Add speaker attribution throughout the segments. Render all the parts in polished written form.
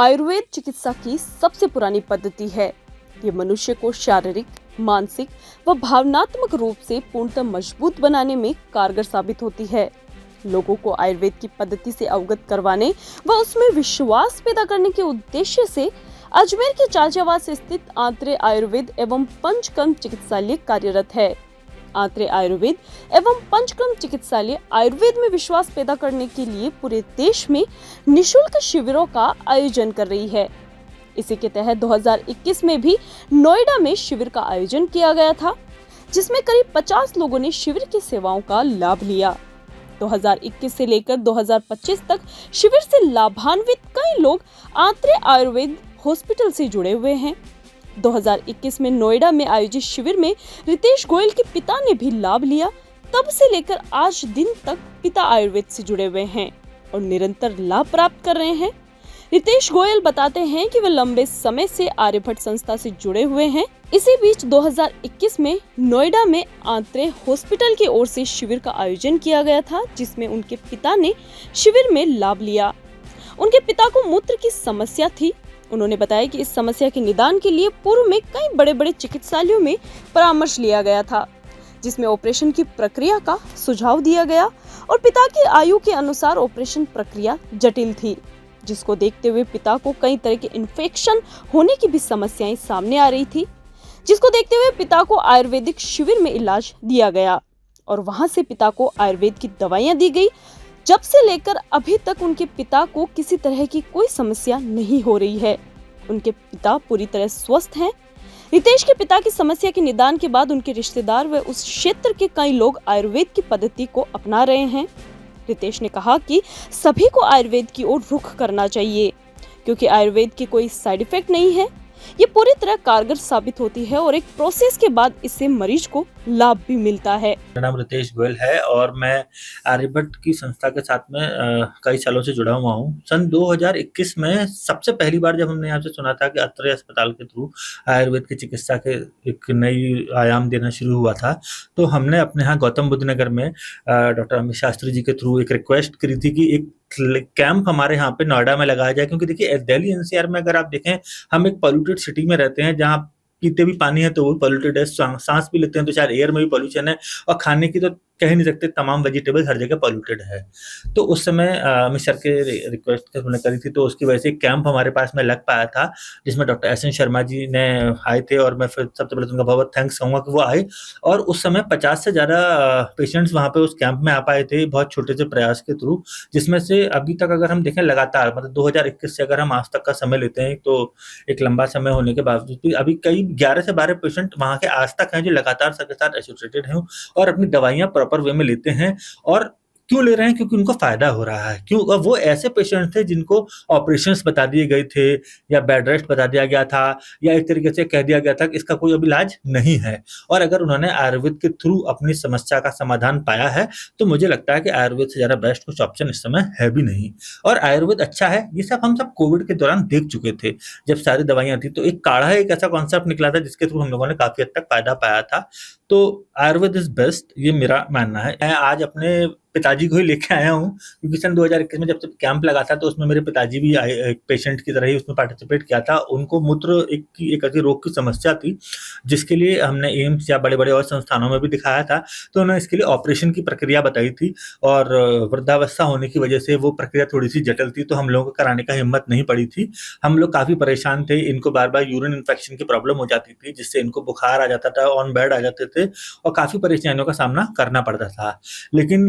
Speaker 1: आयुर्वेद चिकित्सा की सबसे पुरानी पद्धति है। ये मनुष्य को शारीरिक, मानसिक व भावनात्मक रूप से पूर्णतः मजबूत बनाने में कारगर साबित होती है। लोगों को आयुर्वेद की पद्धति से अवगत करवाने व उसमें विश्वास पैदा करने के उद्देश्य से अजमेर के चाचावास स्थित आंत्रे आयुर्वेद एवं पंचकर्म चिकित्सालय कार्यरत है। आंत्रे आयुर्वेद एवं पंचकर्म चिकित्सालय आयुर्वेद में विश्वास पैदा करने के लिए पूरे देश में निशुल्क शिविरों का आयोजन कर रही है। इसी के तहत 2021 में भी नोएडा में शिविर का आयोजन किया गया था, जिसमें करीब 50 लोगों ने शिविर की सेवाओं का लाभ लिया। 2021 से लेकर 2025 तक शिविर से लाभान्वित कई लोग आंत्रे आयुर्वेद हॉस्पिटल से जुड़े हुए हैं। 2021 में नोएडा में आयोजित शिविर में रितेश गोयल के पिता ने भी लाभ लिया। तब से लेकर आज दिन तक पिता आयुर्वेद से जुड़े हुए हैं और निरंतर लाभ प्राप्त कर रहे हैं। रितेश गोयल बताते हैं कि वे लंबे समय से आर्यभट्ट संस्था से जुड़े हुए हैं। इसी बीच 2021 में नोएडा में आंत्रे हॉस्पिटल की ओर से शिविर का आयोजन किया गया था, जिसमें उनके पिता ने शिविर में लाभ लिया। उनके पिता को मूत्र की समस्या थी। उन्होंने बताया कि इस समस्या के निदान के लिए पूर्व में कई बड़े बड़े चिकित्सालयों में परामर्श लिया गया था, जिसमें ऑपरेशन की प्रक्रिया का सुझाव दिया गया और पिता की आयु के अनुसार ऑपरेशन प्रक्रिया जटिल थी, जिसको देखते हुए पिता को कई तरह के इन्फेक्शन होने की भी समस्याएं सामने आ रही थी, जिसको देखते हुए पिता को आयुर्वेदिक शिविर में इलाज दिया गया और वहां से पिता को आयुर्वेद की दवाइयां दी गई। जब से लेकर अभी तक उनके पिता को किसी तरह की कोई समस्या नहीं हो रही है। उनके पिता पूरी तरह स्वस्थ हैं। रितेश के पिता की समस्या के निदान के बाद उनके रिश्तेदार व उस क्षेत्र के कई लोग आयुर्वेद की पद्धति को अपना रहे हैं। रितेश ने कहा कि सभी को आयुर्वेद की ओर रुख करना चाहिए, क्योंकि आयुर्वेद की कोई साइड इफेक्ट नहीं है। ये पूरी तरह कारगर साबित होती है और एक प्रोसेस के बाद इससे मरीज को लाभ भी मिलता है।
Speaker 2: मेरा नाम रितेश गोयल है और मैं आर्यभट्ट की संस्था के साथ में कई सालों से जुड़ा हुआ हूँ। सन 2021 में सबसे पहली बार जब हमने यहाँ से सुना था कि आंत्रे अस्पताल के थ्रू आयुर्वेद की चिकित्सा के एक नई आयाम देना शुरू हुआ था, तो हमने अपने यहाँ गौतम बुद्ध नगर में डॉक्टर अमित शास्त्री जी के थ्रू एक रिक्वेस्ट करी थी कि एक कैंप हमारे यहाँ पे नोएडा में लगाया जाए। क्योंकि देखिए, दिल्ली एनसीआर में अगर आप देखें, हम एक पॉल्यूटेड सिटी में रहते हैं जहाँ पीते भी पानी है तो वो पॉल्यूटेड है, सांस भी लेते हैं तो शायद एयर में भी पॉल्यूशन है, और खाने की तो कह ही नहीं सकते, तमाम वेजिटेबल हर जगह पॉल्यूटेड है। तो उस समय अमित सर के रिक्वेस्ट हमने करी थी, तो उसकी वजह से एक कैंप हमारे पास में लग पाया था, जिसमें doctor S N Sharma ji ने आए थे और मैं फिर सबसे पहले उनका बहुत थैंक्स कहूँगा कि वो आए। और उस समय 50 से ज़्यादा पेशेंट्स वहाँ पे उस कैंप में आ पाए थे, बहुत छोटे से प्रयास के थ्रू, जिसमें से अभी तक अगर हम देखें लगातार, मतलब 2021 से अगर हम आज तक का समय लेते हैं तो एक लंबा समय होने के बावजूद भी अभी कई 11 से 12 पेशेंट वहाँ के आज तक हैं जो लगातार सबके साथ एसोसिएटेड हैं और अपनी दवाइयाँ प्रॉपर वे में लेते हैं। और क्यों ले रहे हैं? क्योंकि उनको फायदा हो रहा है। क्यों? और वो ऐसे पेशेंट थे जिनको ऑपरेशंस बता दिए गए थे या बेड रेस्ट बता दिया गया था या एक तरीके से कह दिया गया था कि इसका कोई अब इलाज नहीं है, और अगर उन्होंने आयुर्वेद के थ्रू अपनी समस्या का समाधान पाया है तो मुझे लगता है कि आयुर्वेद से ज़्यादा बेस्ट कुछ ऑप्शन इस समय है भी नहीं। और आयुर्वेद अच्छा है, ये सब हम सब कोविड के दौरान देख चुके थे जब सारी दवाइयाँ थी। तो एक काढ़ा एक ऐसा कॉन्सेप्ट निकला था जिसके थ्रू हम लोगों ने काफ़ी हद तक फायदा पाया था। तो आयुर्वेद इज बेस्ट, ये मेरा मानना है। मैं आज अपने पिताजी को ही लेके आया हूँ, क्योंकि सन 2021 में जब कैंप लगा था तो उसमें मेरे पिताजी भी आए, एक पेशेंट की तरह ही उसमें पार्टिसिपेट किया था। उनको मूत्र एक ऐसी रोग की समस्या थी जिसके लिए हमने एम्स या बड़े बड़े और संस्थानों में भी दिखाया था, तो उन्होंने इसके लिए ऑपरेशन की प्रक्रिया बताई थी, और वृद्धावस्था होने की वजह से वो प्रक्रिया थोड़ी सी जटिल थी, तो हम लोगों को कराने का हिम्मत नहीं पड़ी थी। हम लोग काफ़ी परेशान थे, इनको बार बार यूरिन इन्फेक्शन की प्रॉब्लम हो जाती थी, जिससे इनको बुखार आ जाता था, ऑन बेड आ जाते थे और काफ़ी परेशानियों का सामना करना पड़ता था। लेकिन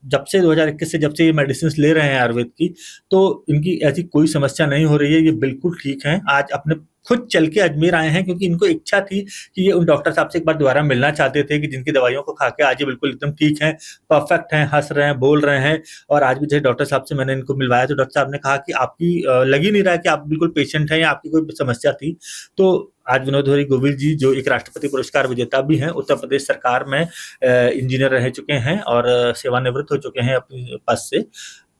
Speaker 2: जब से 2021 से जब से ये मेडिसिन ले रहे हैं आयुर्वेद की, तो इनकी ऐसी कोई समस्या नहीं हो रही है, ये बिल्कुल ठीक हैं। आज अपने खुद चल के अजमेर आए हैं क्योंकि इनको इच्छा थी कि ये उन डॉक्टर साहब से एक बार दोबारा मिलना चाहते थे कि जिनकी दवाइयों को खा के आज ये बिल्कुल एकदम ठीक हैं, परफेक्ट हैं, हंस रहे हैं, बोल रहे हैं। और आज भी जैसे डॉक्टर साहब से मैंने इनको मिलवाया तो डॉक्टर साहब ने कहा कि आपकी लग ही नहीं रहा है कि आप बिल्कुल पेशेंट हैं या आपकी कोई समस्या थी। तो आज विनोद हरी गोविल जी, जो एक राष्ट्रपति पुरस्कार विजेता भी हैं, उत्तर प्रदेश सरकार में इंजीनियर रह चुके हैं और सेवानिवृत्त हो चुके हैं अपने पद से,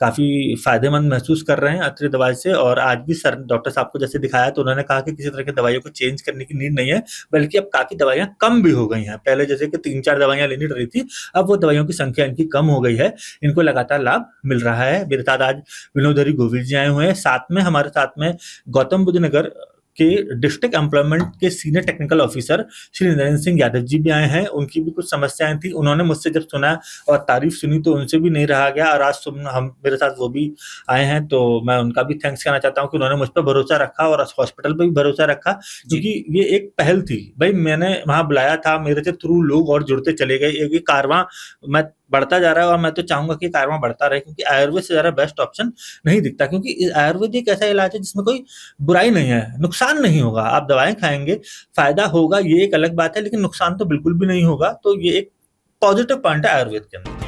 Speaker 2: काफ़ी फ़ायदेमंद महसूस कर रहे हैं अत्रे दवाई से। और आज भी सर डॉक्टर साहब को जैसे दिखाया तो उन्होंने कहा कि किसी तरह की दवाइयों को चेंज करने की नीड नहीं है, बल्कि अब काफ़ी दवाइयाँ कम भी हो गई हैं। पहले जैसे कि 3-4 दवाइयाँ लेनी रही थी, अब वो दवाइयों की संख्या इनकी कम हो गई है। इनको लगातार लाभ मिल रहा है। मेरे साथ आज विनोदरी गोविल जी आए हुए हैं। हमारे साथ में गौतम बुद्ध नगर के डिस्ट्रिक्ट एम्प्लॉयमेंट के senior technical officer Shri Narendra Singh Yadav ji भी आए हैं। उनकी भी कुछ समस्याएं थी, उन्होंने मुझसे जब सुना और तारीफ सुनी तो उनसे भी नहीं रहा गया, और आज हम मेरे साथ वो भी आए हैं, तो मैं उनका भी थैंक्स कहना चाहता हूँ कि उन्होंने मुझ पर भरोसा रखा और हॉस्पिटल पर भी भरोसा रखा, क्योंकि ये एक पहल थी। भाई मैंने वहां बुलाया था, मेरे से थ्रू लोग और जुड़ते चले गए, एक कारवां मैं बढ़ता जा रहा है, और मैं तो चाहूंगा कि कारवां बढ़ता रहे, क्योंकि आयुर्वेद से ज्यादा बेस्ट ऑप्शन नहीं दिखता। क्योंकि आयुर्वेद एक ऐसा इलाज है जिसमें कोई बुराई नहीं है, नुकसान नहीं होगा। आप दवाएं खाएंगे, फायदा होगा ये एक अलग बात है, लेकिन नुकसान तो बिल्कुल भी नहीं होगा। तो ये एक पॉजिटिव पॉइंट है आयुर्वेद के अंदर।